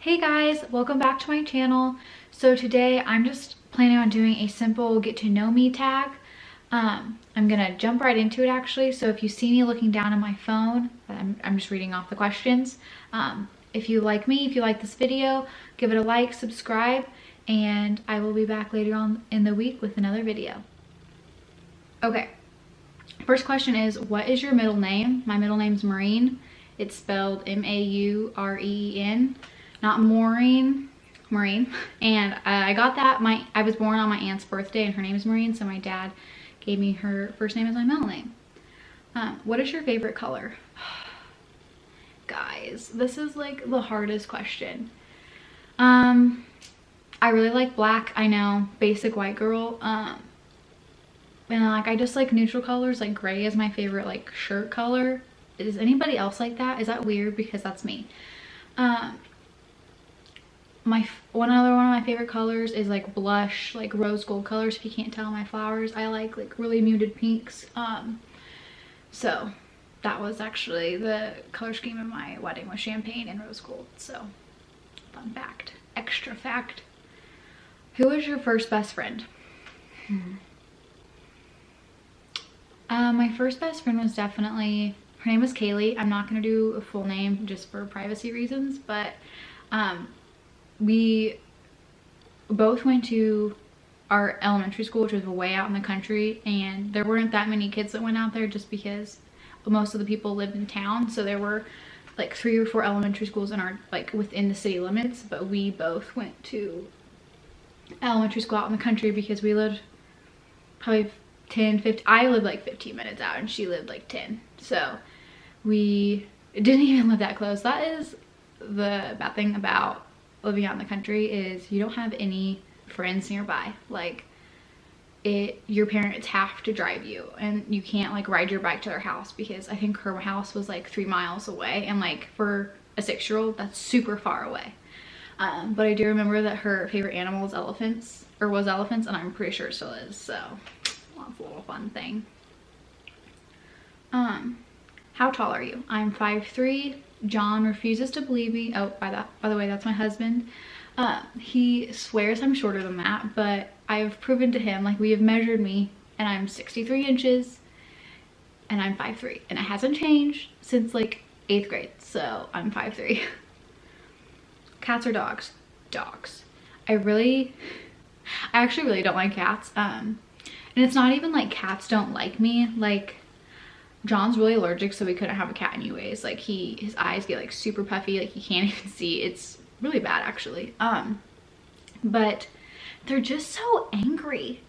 Hey guys, welcome back to my channel. So today I'm just planning on doing a simple get to know me tag. I'm gonna jump right into it actually. So if you see me looking down at my phone, I'm just reading off the questions. If you like me, if you like this video, give it a like, subscribe, and I will be back later on in the week with another video. Okay, first question is, what is your middle name? My middle name's Maureen. It's spelled M-A-U-R-E-E-N. Not Maureen, Maureen. And I got that, I was born on my aunt's birthday and her name is Maureen, so my dad gave me her first name as my middle name. What is your favorite color? Guys, this is like the hardest question. I really like black, I know, basic white girl. And like I just like neutral colors, like gray is my favorite like shirt color. Is anybody else like that? Is that weird? Because that's me. One of my favorite colors is like blush, like rose gold colors. If you can't tell my flowers, I like really muted pinks. So that was actually the color scheme of my wedding, was champagne and rose gold. So fun fact, extra fact. Who was your first best friend? My first best friend was definitely, her name was Kaylee. I'm not gonna do a full name just for privacy reasons, but we both went to our elementary school, which was way out in the country, and there weren't that many kids that went out there just because most of the people lived in town. So there were like 3 or 4 elementary schools in our, like within the city limits, but we both went to elementary school out in the country because we lived probably 10, 15, I lived like 15 minutes out and she lived like 10. So we didn't even live that close. That is the bad thing about living out in the country, is you don't have any friends nearby. Like your parents have to drive you and you can't like ride your bike to their house, because I think her house was like 3 miles away, and like for a 6-year-old that's super far away. But I do remember that her favorite animal was elephants, and I'm pretty sure it still is. So that's a little fun thing. How tall are you? I'm 5'3". John refuses to believe me. Oh, by the way, that's my husband. He swears I'm shorter than that, but I've proven to him, like we have measured me, and I'm 63 inches and I'm 5'3", and it hasn't changed since like 8th grade. So I'm 5'3". Cats or dogs? Dogs. I actually really don't like cats. And it's not even like cats don't like me. Like John's really allergic, so we couldn't have a cat anyways. Like his eyes get like super puffy, like he can't even see. It's really bad actually. But they're just so angry.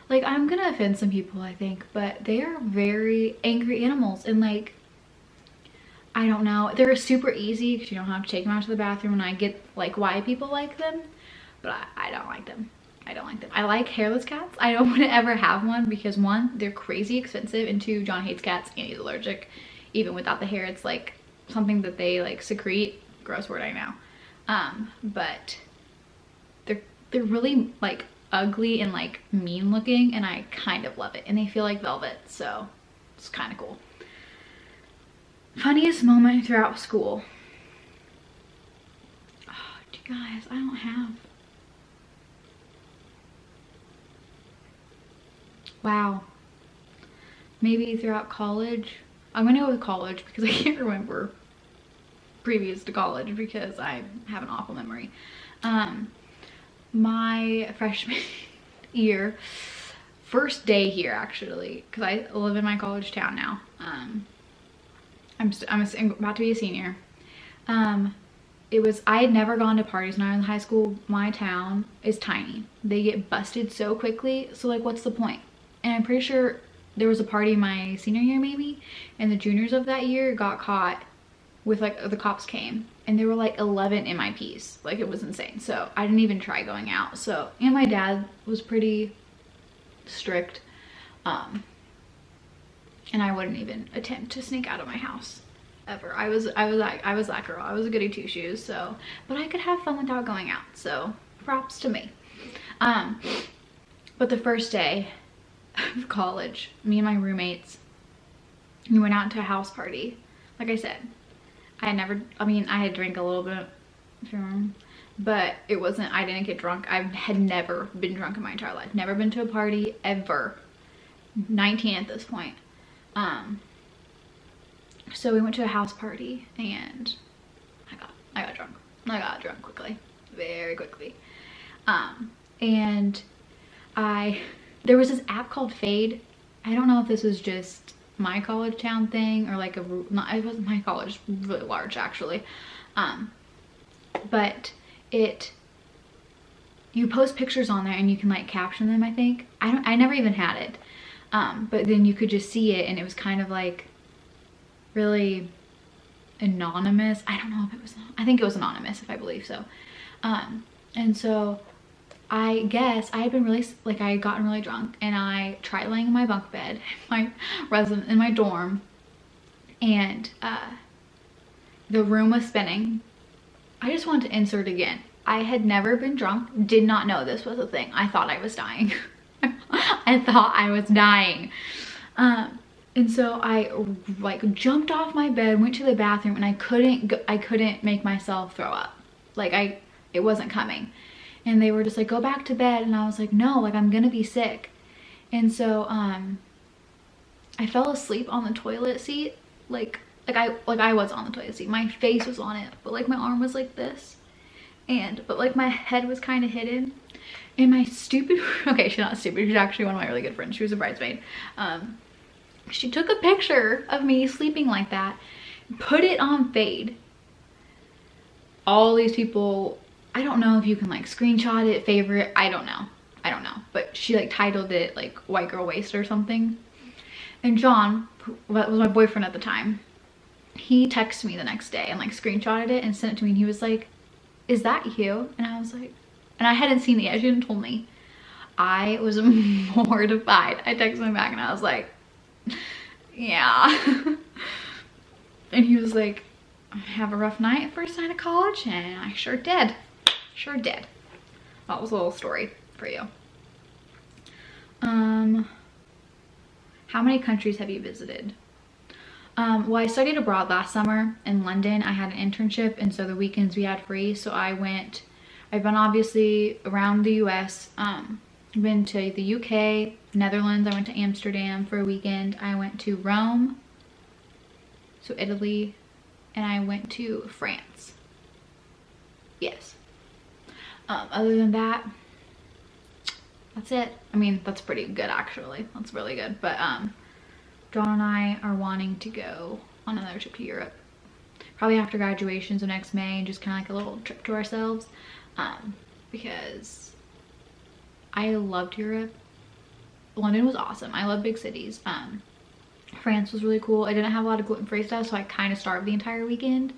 Like, I'm gonna offend some people I think, but they are very angry animals, and like I don't know, they're super easy because you don't have to take them out to the bathroom, and I get like why people like them, but I don't like them. I don't like them. I like hairless cats. I don't want to ever have one because 1, they're crazy expensive, and 2, John hates cats and he's allergic. Even without the hair, it's like something that they like secrete. Gross word, I know. But they're really like ugly and like mean looking, and I kind of love it, and they feel like velvet, so it's kind of cool. Funniest moment throughout school? Oh, you guys, I don't have. Wow, maybe throughout college. I'm gonna go with college because I can't remember previous to college because I have an awful memory. My freshman year, first day here actually, because I live in my college town now. I'm about to be a senior. I had never gone to parties when I was in high school. My town is tiny. They get busted so quickly, so like what's the point? And I'm pretty sure there was a party my senior year maybe, and the juniors of that year got caught with like, the cops came, and there were like 11 MIPs. Like it was insane. So I didn't even try going out. So, and my dad was pretty strict. And I wouldn't even attempt to sneak out of my house ever. I was that girl. I was a goody 2-shoes. So, but I could have fun without going out. So props to me. But the first day of college, me and my roommates, we went out to a house party. Like I said, I had drank a little bit if you remember. But it wasn't, I didn't get drunk. I had never been drunk in my entire life. Never been to a party ever. 19 at this point. So we went to a house party and I got drunk. I got drunk quickly, very quickly. And there was this app called Fade. I don't know if this was just my college town thing or like it wasn't my college, really large actually. But you post pictures on there and you can like caption them, I think. I never even had it. But then you could just see it and it was kind of like really anonymous. I don't know if it was, I think it was anonymous, if I believe so. And so I guess I had been really, like I had gotten really drunk and I tried laying in my bunk bed, in my dorm, and the room was spinning. I just wanted to insert again. I had never been drunk, did not know this was a thing. I thought I was dying. I thought I was dying. And so I like jumped off my bed, went to the bathroom, and I couldn't make myself throw up. Like it wasn't coming. And they were just like, go back to bed. And I was like, no, like I'm gonna be sick. And so I fell asleep on the toilet seat. Like I was on the toilet seat. My face was on it, but like my arm was like this. But like my head was kind of hidden. And my stupid, okay, she's not stupid, she's actually one of my really good friends. She was a bridesmaid. She took a picture of me sleeping like that, put it on Fade. All these people, I don't know if you can like screenshot it, favorite, I don't know. But she like titled it like White Girl Waste or something. And John, who was my boyfriend at the time, he texted me the next day and like screenshotted it and sent it to me, and he was like, is that you? And I was like, and I hadn't seen it yet, she hadn't told me. I was mortified. I texted him back and I was like, yeah. And he was like, have a rough night first night of college? And I sure did. Sure did. That was a little story for you. How many countries have you visited? Well, I studied abroad last summer in London. I had an internship, and so the weekends we had free. So I've been obviously around the US. Been to the UK, Netherlands. I went to Amsterdam for a weekend. I went to Rome, so Italy, and I went to France. Yes. Other than that, that's it. I mean, that's pretty good actually. That's really good. But John and I are wanting to go on another trip to Europe. Probably after graduation, so next May, and just kind of like a little trip to ourselves. Because I loved Europe. London was awesome. I love big cities. France was really cool. I didn't have a lot of gluten-free stuff, so I kind of starved the entire weekend.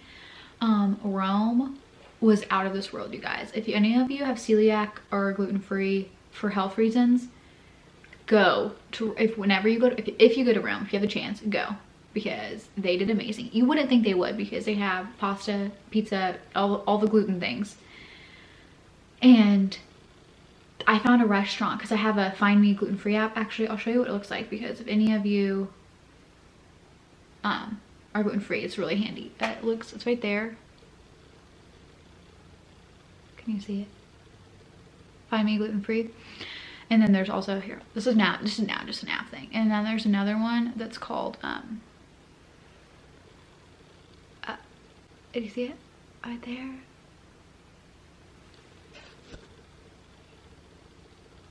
Rome was out of this world, you guys. If any of you have celiac or gluten-free for health reasons, go to, if you go to Rome, if you have the chance, go, because they did amazing. You wouldn't think they would, because they have pasta, pizza, all the gluten things. And I found a restaurant, because I have a Find Me gluten-free app. Actually, I'll show you what it looks like, because if any of you are gluten-free, it's really handy. It's right there. Can you see it? Find Me gluten-free. And then there's also here, this is now just an app thing. And then there's another one that's called did you see it right there?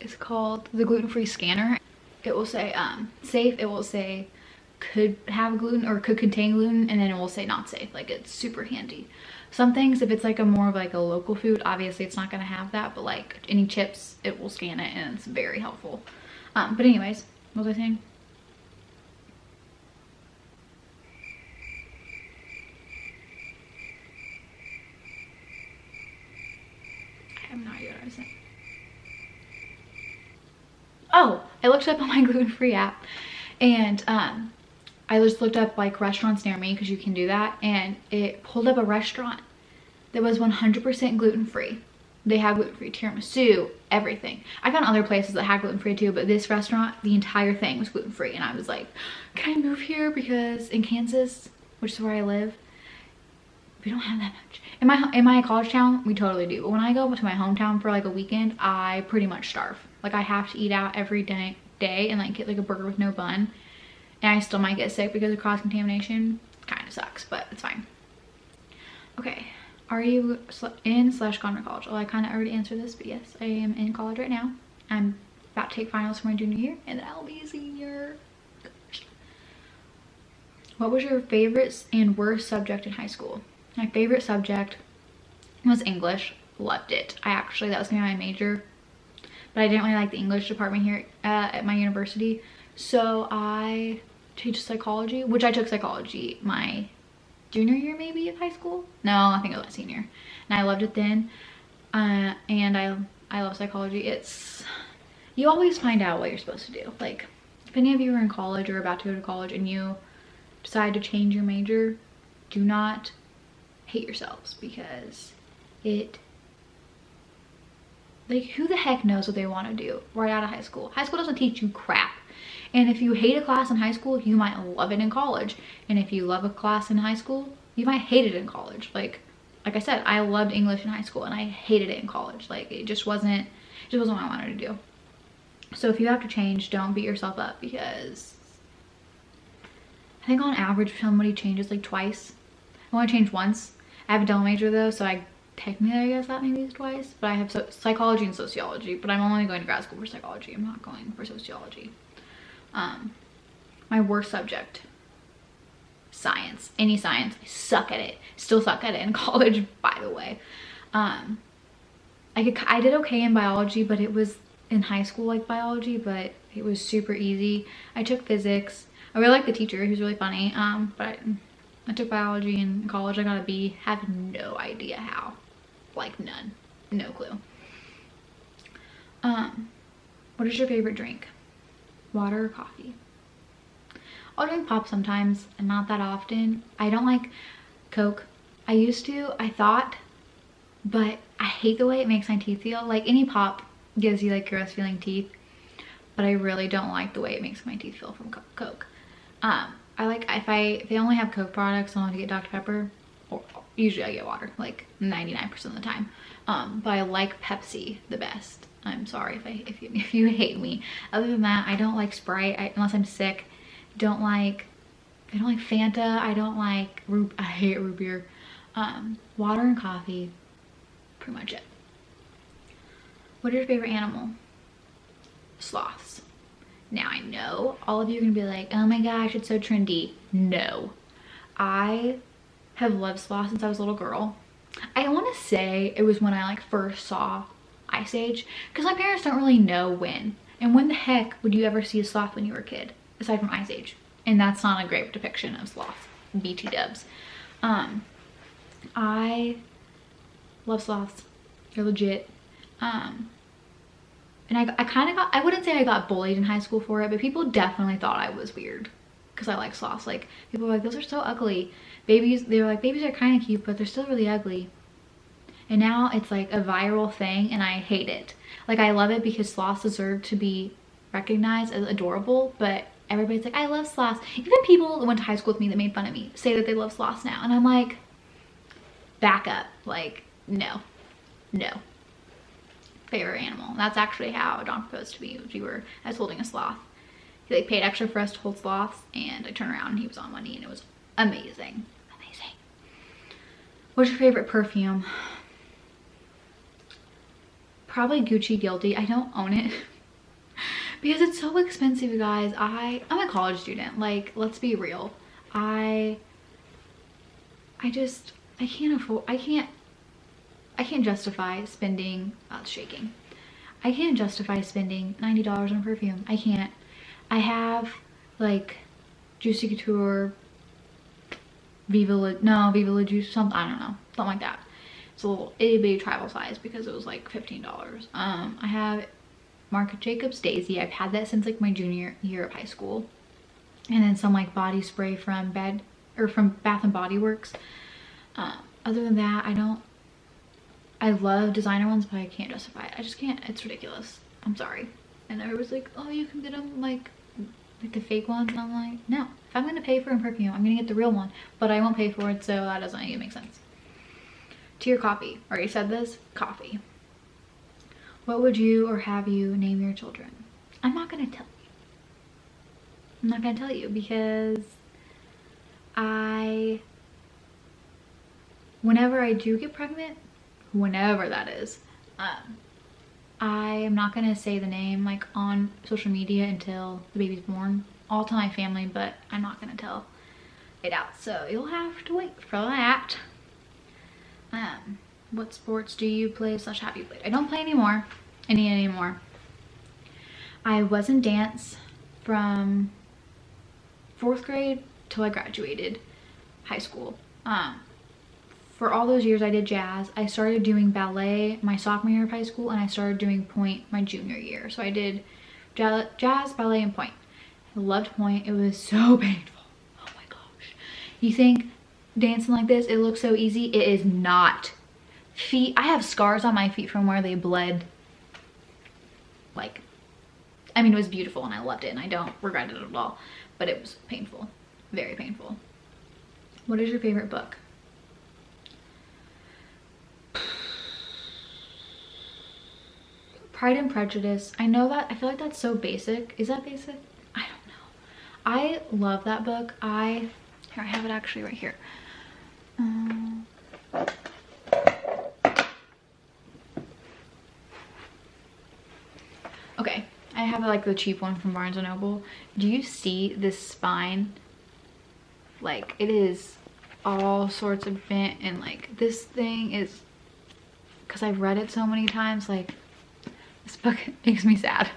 It's called the gluten-free scanner. It will say safe, it will say could have gluten or could contain gluten, and then it will say not safe. Like, it's super handy. Some things, if it's like a more of like a local food, obviously it's not going to have that, but like any chips, it will scan it, and it's very helpful. But anyways, what was I saying? I have no idea what I was saying. Oh, I looked up on my gluten-free app, and I just looked up like restaurants near me, because you can do that, and it pulled up a restaurant that was 100% gluten-free. They have gluten-free tiramisu, everything. I found other places that had gluten-free too, but this restaurant, the entire thing was gluten-free, and I was like, can I move here? Because in Kansas, which is where I live, We don't have that much. In my college town, we totally do. But when I go to my hometown for like a weekend, I pretty much starve. Like I have to eat out every day and like get like a burger with no bun. And I still might get sick because of cross-contamination. Kind of sucks, but it's fine. Okay, are you in/gone to college? Well, I kind of already answered this, but yes, I am in college right now. I'm about to take finals for my junior year, and then I'll be a senior. Gosh. What was your favorite and worst subject in high school? My favorite subject was English. Loved it. That was gonna be my major, but I didn't really like the English department here at my university. So I took psychology, which I took psychology my junior year maybe of high school. No, I think it was my senior. And I loved it then. And I love psychology. You always find out what you're supposed to do. Like if any of you are in college or about to go to college and you decide to change your major, do not hate yourselves, because like who the heck knows what they want to do right out of high school. High school doesn't teach you crap. And if you hate a class in high school, you might love it in college. And if you love a class in high school, you might hate it in college. Like I said, I loved English in high school and I hated it in college. Like it just wasn't what I wanted to do. So if you have to change, don't beat yourself up, because I think on average somebody changes like twice. I want to change once. I have a double major though, so I guess that maybe is twice. But I have psychology and sociology, but I'm only going to grad school for psychology. I'm not going for sociology. My worst subject, science. Any science. I suck at it. Still suck at it in college, by the way. I did okay in biology, but it was in high school like biology, but it was super easy. I took physics. I really liked the teacher. He was really funny. But I took biology in college. I got a B. Have no idea how. Like none. No clue. What is your favorite drink? Water or coffee? I'll drink pop sometimes and not that often. I don't like Coke. I used to, I thought, but I hate the way it makes my teeth feel. Like any pop gives you like gross feeling teeth, but I really don't like the way it makes my teeth feel from Coke. I like, if they only have Coke products, I'll have to get Dr. Pepper, or usually I get water, like 99% of the time. But I like Pepsi the best. I'm sorry if you hate me. Other than that, I don't like Sprite unless I'm sick. I don't like Fanta. I hate root beer. Water and coffee, pretty much it. What is your favorite animal? Sloths. Now I know all of you are gonna be like, oh my gosh, it's so trendy. No, I have loved sloths since I was a little girl. I want to say it was when I like first saw Ice Age, because my parents don't really know when. And when the heck would you ever see a sloth when you were a kid, aside from Ice Age? And that's not a great depiction of sloths. BT dubs. I love sloths. They're legit. And I kind of got, I wouldn't say I got bullied in high school for it, but people definitely thought I was weird because I like sloths. Like people were like, those are so ugly. Babies, they were like, babies are kind of cute, but they're still really ugly. And now it's like a viral thing and I hate it. Like I love it because sloths deserve to be recognized as adorable, but everybody's like, I love sloths. Even people that went to high school with me that made fun of me say that they love sloths now. And I'm like, back up. Like, no. Favorite animal. That's actually how John proposed to me. I was holding a sloth. He like paid extra for us to hold sloths, and I turned around and he was on one knee and it was amazing. Amazing. What's your favorite perfume? Probably Gucci Guilty. I don't own it because it's so expensive, you guys. I'm a college student. Like, let's be real. I can't afford, I can't justify spending, shaking. I can't justify spending $90 on perfume. I can't. I have like Juicy Couture, Viva La Juice, something, I don't know, something like that. It's a little itty bitty travel size because it was like $15. I have Marc Jacobs Daisy. I've had that since like my junior year of high school. And then some like body spray from Bath and Body Works. Other than that, I love designer ones, but I can't justify it. I just can't. It's ridiculous. I'm sorry. And everyone's like, oh, you can get them like the fake ones. And I'm like, no. If I'm going to pay for a perfume, I'm going to get the real one. But I won't pay for it, so that doesn't even make sense. To your coffee. Already said this. Coffee. What would you or have you name your children? I'm not gonna tell you. I'm not gonna tell you because whenever I do get pregnant, whenever that is, I am not gonna say the name like on social media until the baby's born. I'll tell my family, but I'm not gonna tell it out. So you'll have to wait for that. What sports do you play / have you played? I don't play anymore. Anymore. I was in dance from 4th grade till I graduated high school. For all those years I did jazz. I started doing ballet my sophomore year of high school, and I started doing pointe my junior year. So I did jazz, ballet, and pointe. I loved pointe. It was so painful. Oh my gosh. You think dancing like this, it looks so easy? It is not. Feet, I have scars on my feet from where they bled. Like, I mean, it was beautiful and I loved it and I don't regret it at all, but it was painful, very painful. What is your favorite book? Pride and Prejudice. I know that, I feel like that's so basic. Is that basic? I don't know. I love that book. Here, I have it actually right here. Okay, I have like the cheap one from Barnes & Noble. Do you see this spine? Like, it is all sorts of bent, and like this thing is, because I've read it so many times, like this book makes me sad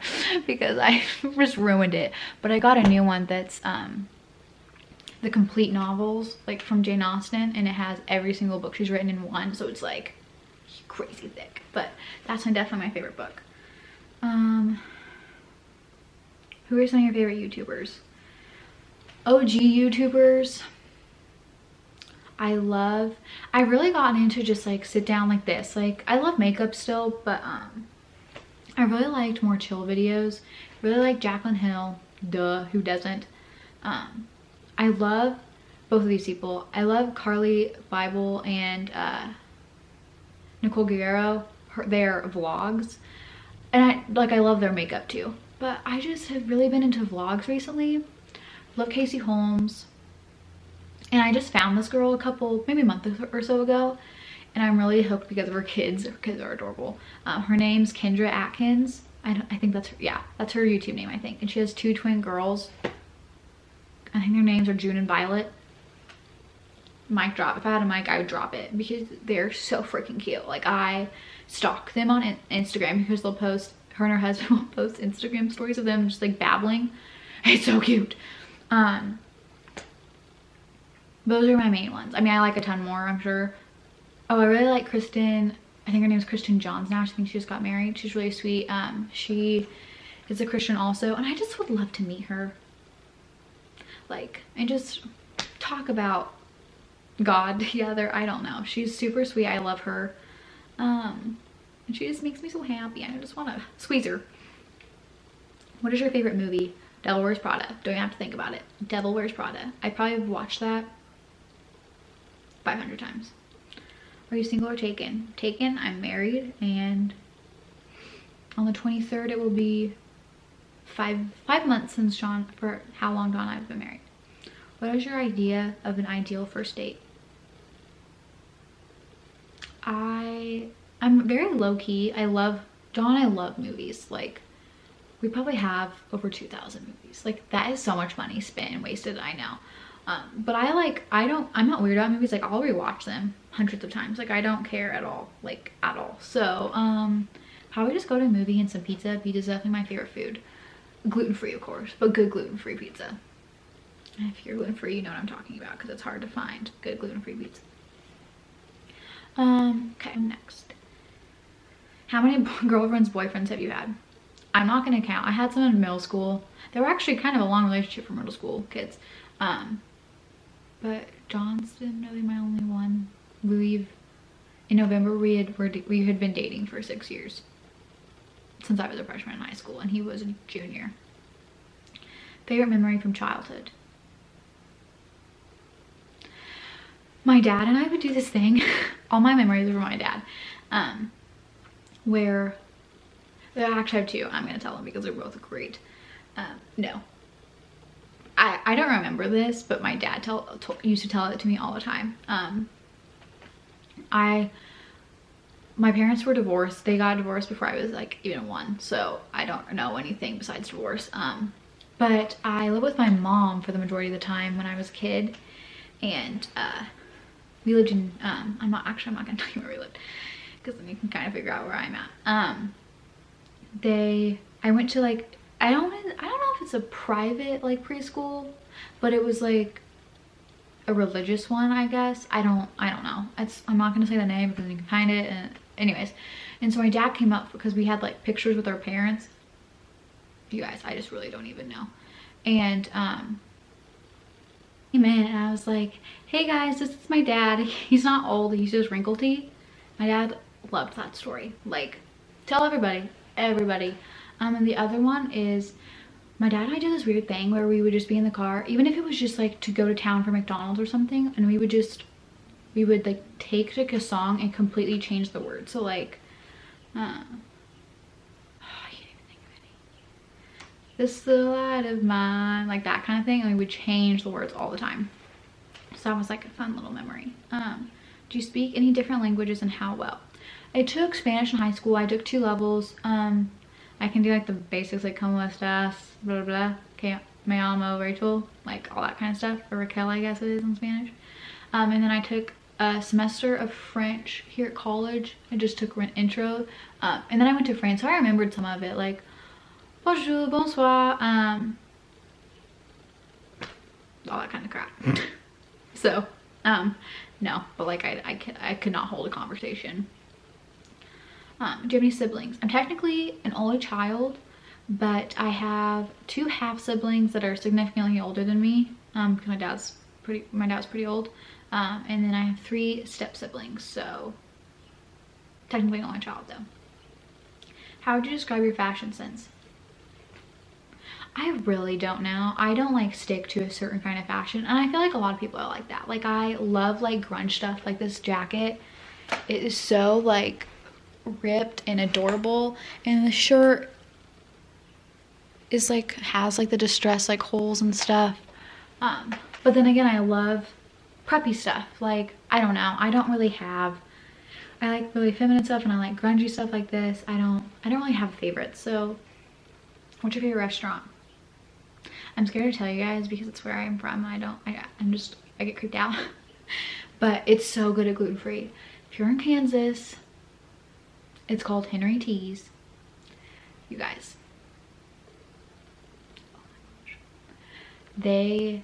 because I just ruined it. But I got a new one that's the complete novels, like from Jane Austen, and it has every single book she's written in one, so it's like crazy thick. But that's definitely my favorite book. Who are some of your favorite YouTubers? OG YouTubers. I really gotten into just like sit down like this. Like, I love makeup still, but I really liked more chill videos. Really like Jaclyn Hill. Duh, who doesn't? I love both of these people. I love Carly Bible and Nicole Guerrero, their vlogs. And I love their makeup too. But I just have really been into vlogs recently. Love Casey Holmes. And I just found this girl maybe a month or so ago. And I'm really hooked because of her kids. Her kids are adorable. Her name's Kendra Atkins. I think that's her, yeah, that's her YouTube name, I think. And she has 2 twin girls. I think their names are June and Violet. Mic drop. If I had a mic, I would drop it because they're so freaking cute. Like, I stalk them on Instagram because they'll post, her and her husband will post Instagram stories of them just like babbling. It's so cute. Those are my main ones. I mean, I like a ton more, I'm sure. Oh, I really like Kristen. I think her name is Kristen Johns now. I think she just got married. She's really sweet. She is a Christian also, and I just would love to meet her. Like, and just talk about God together. I don't know. She's super sweet. I love her. And she just makes me so happy. I just want to squeeze her. What is your favorite movie? Devil Wears Prada. Don't even have to think about it. Devil Wears Prada. I probably have watched that 500 times. Are you single or taken? Taken. I'm married, and on the 23rd it will be five months since John, for how long John and I have been married. What is your idea of an ideal first date? I'm very low-key. I love movies. Like, we probably have over 2,000 movies. Like, that is so much money spent and wasted, I know. But I'm not weird about movies. Like, I'll rewatch them hundreds of times. Like, I don't care at all, like, at all. So, probably just go to a movie and some pizza. Pizza's definitely my favorite food. Gluten-free, of course, but good gluten-free pizza. And if you're gluten-free, you know what I'm talking about, because it's hard to find good gluten-free pizza. Okay, next. How many girlfriends, boyfriends have you had? I'm not gonna count. I had some in middle school. They were actually kind of a long relationship for middle school kids. But John's been really my only one. In November we had been dating for 6 years. Since I was a freshman in high school and he was a junior. Favorite memory from childhood? My dad and I would do this thing all my memories are from my dad. Where I actually have two. I'm gonna tell them because they're both great. No, I don't remember this, but my dad used to tell it to me all the time. My parents were divorced. They got divorced before I was like even 1, so I don't know anything besides divorce. But I lived with my mom for the majority of the time when I was a kid, and we lived in I'm not gonna tell you where we lived because then you can kind of figure out where I'm at. I went to like, I don't know if it's a private like preschool, but it was like a religious one, I guess. I don't know. I'm not gonna say the name because you can find it. And anyways, and so my dad came up because we had like pictures with our parents. You guys, I just really don't even know. And came in and I was like, hey guys, this is my dad. He's not old, he's just wrinkly. My dad loved that story. Like, tell everybody. And the other one is my dad and I did this weird thing where we would just be in the car, even if it was just like to go to town for McDonald's or something, and we would like take like a song and completely change the words. So like I can't even think of any. This the light of mine, like that kind of thing, and we would change the words all the time. So that was like a fun little memory. Do you speak any different languages and how well? I took Spanish in high school. I took 2 levels. I can do like the basics, like como estas, blah blah blah, okay, me llamo Rachel, like all that kind of stuff, or Raquel I guess it is in Spanish. And then I took a semester of French here at college. I just took an intro, and then I went to France, so I remembered some of it, like bonjour, bonsoir, all that kind of crap. So no, but like I could not hold a conversation. Do you have any siblings? I'm technically an only child, but I have 2 half siblings that are significantly older than me, because my dad's pretty old, and then I have 3 step siblings, so technically an only child though. How would you describe your fashion sense? I really don't know. I don't like stick to a certain kind of fashion, and I feel like a lot of people are like that. Like I love like grunge stuff, like this jacket. It is so like ripped and adorable, and the shirt is like has like the distressed like holes and stuff, but then again I love preppy stuff. Like I don't know, I like really feminine stuff and I like grungy stuff like this. I don't really have favorites. So what's your favorite restaurant? I'm scared to tell you guys because it's where I'm from. I get creeped out. But it's so good at gluten-free. If you're in Kansas, it's called Henry T's. You guys, oh my gosh, they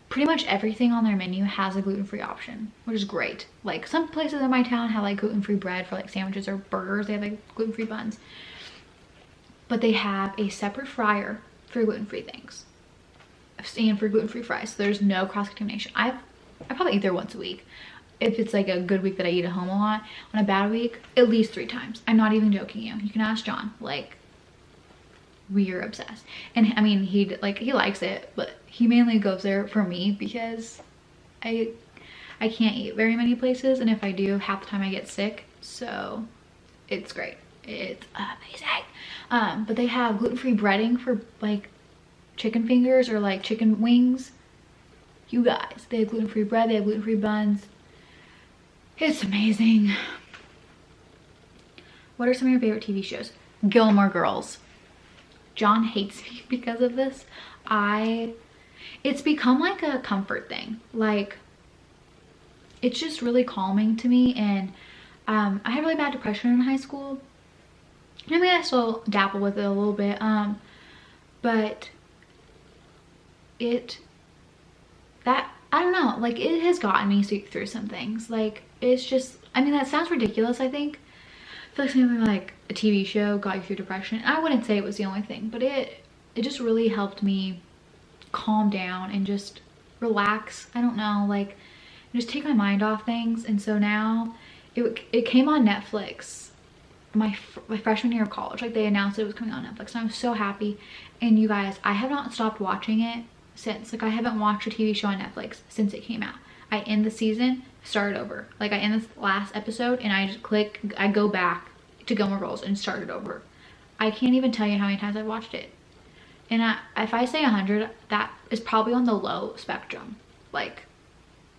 pretty much everything on their menu has a gluten-free option, which is great. Like some places in my town have like gluten-free bread for like sandwiches or burgers. They have like gluten-free buns, but they have a separate fryer for gluten-free things and for gluten-free fries, so there's no cross-contamination. I probably eat there once a week. If it's like a good week that I eat at home a lot. On a bad week, at least 3 times. I'm not even joking you. You can ask John. Like, we are obsessed. And I mean, he likes it, but he mainly goes there for me because I can't eat very many places, and if I do, half the time I get sick. So it's great. It's amazing. But they have gluten-free breading for like chicken fingers or like chicken wings. You guys, they have gluten-free bread, they have gluten-free buns. It's amazing. What are some of your favorite TV shows? Gilmore Girls. John hates me because of this. It's become like a comfort thing. Like, it's just really calming to me. And I had really bad depression in high school. I mean, I still dabble with it a little bit. But I don't know, like it has gotten me through some things. Like it's just, I mean, that sounds ridiculous. I feel like something like a TV show got you through depression. I wouldn't say it was the only thing, but it just really helped me calm down and just relax. I don't know, like just take my mind off things. And so now it came on Netflix my freshman year of college. Like they announced it was coming on Netflix, and I was so happy. And you guys, I have not stopped watching it since. Like I haven't watched a TV show on Netflix since it came out. I end the season start it over. Like I end this last episode and I just click, I go back to Gilmore Girls and start it over. I can't even tell you how many times I've watched it. And if I say 100, that is probably on the low spectrum. Like,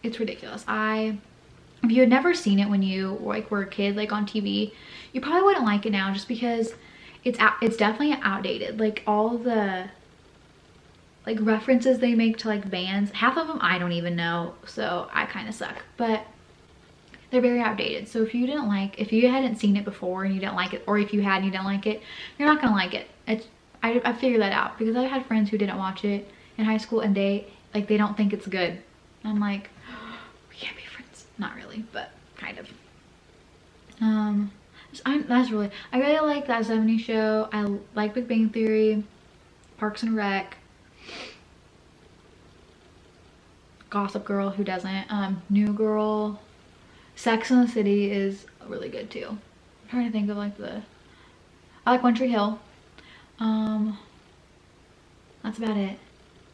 it's ridiculous. If you had never seen it when you like were a kid, like on TV, you probably wouldn't like it now just because it's definitely outdated. Like all the like references they make to like bands, half of them I don't even know, so I kind of suck. But they're very outdated. So if you hadn't seen it before and you didn't like it, or if you had and you didn't like it, you're not gonna like it. I figured that out because I had friends who didn't watch it in high school and they don't think it's good. And I'm like, we can't be friends. Not really, but kind of. I really like That 70s Show. I like Big Bang Theory, Parks and Rec, Gossip Girl, who doesn't? New Girl, Sex and the City is really good too. I'm trying to think of like I like One Tree Hill. That's about it.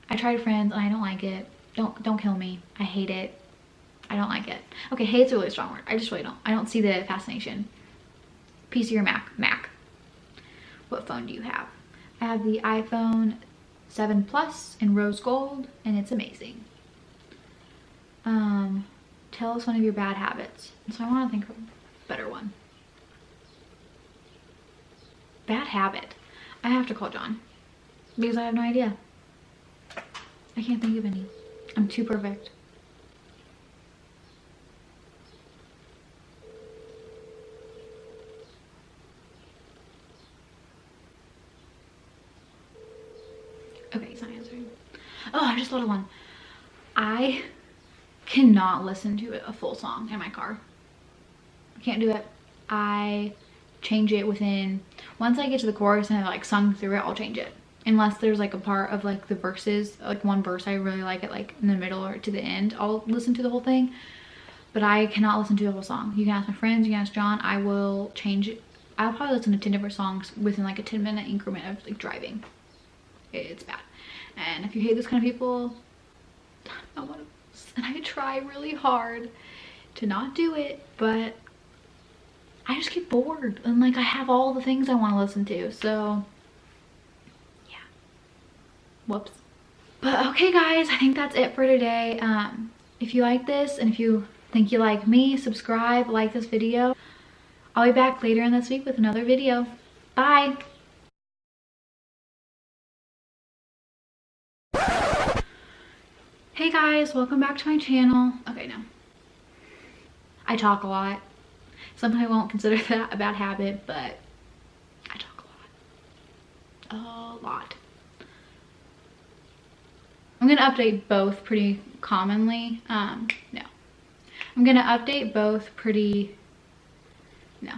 I tried Friends and I don't like it. Don't kill me. I hate it. I don't like it. Okay, hate's a really strong word. I just really don't. I don't see the fascination. PC or Mac? Mac. What phone do you have? I have the iPhone 7 Plus in rose gold and it's amazing. Tell us one of your bad habits. So I want to think of a better one. Bad habit. I have to call John because I have no idea. I can't think of any. I'm too perfect. Okay, he's not answering. Oh, I just thought of one. I cannot listen to a full song in my car. I can't do it. I change it once I get to the chorus and I've like sung through it, I'll change it. Unless there's like a part of like the verses, like one verse I really like it like in the middle or to the end, I'll listen to the whole thing. But I cannot listen to the whole song. You can ask my friends, you can ask John. I will change it. I'll probably listen to 10 different songs within like a 10-minute increment of like driving. It's bad. And if you hate those kind of people, and I try really hard to not do it, but I just get bored and like I have all the things I want to listen to, so yeah. Whoops. But okay guys, I think that's it for today. If you like this and if you think you like me, subscribe, like this video. I'll be back later in this week with another video. Bye. Hey guys, welcome back to my channel. Okay, no. I talk a lot. Something I won't consider that a bad habit, but I talk a lot. I'm gonna update both pretty commonly. No. I'm gonna update both pretty, no.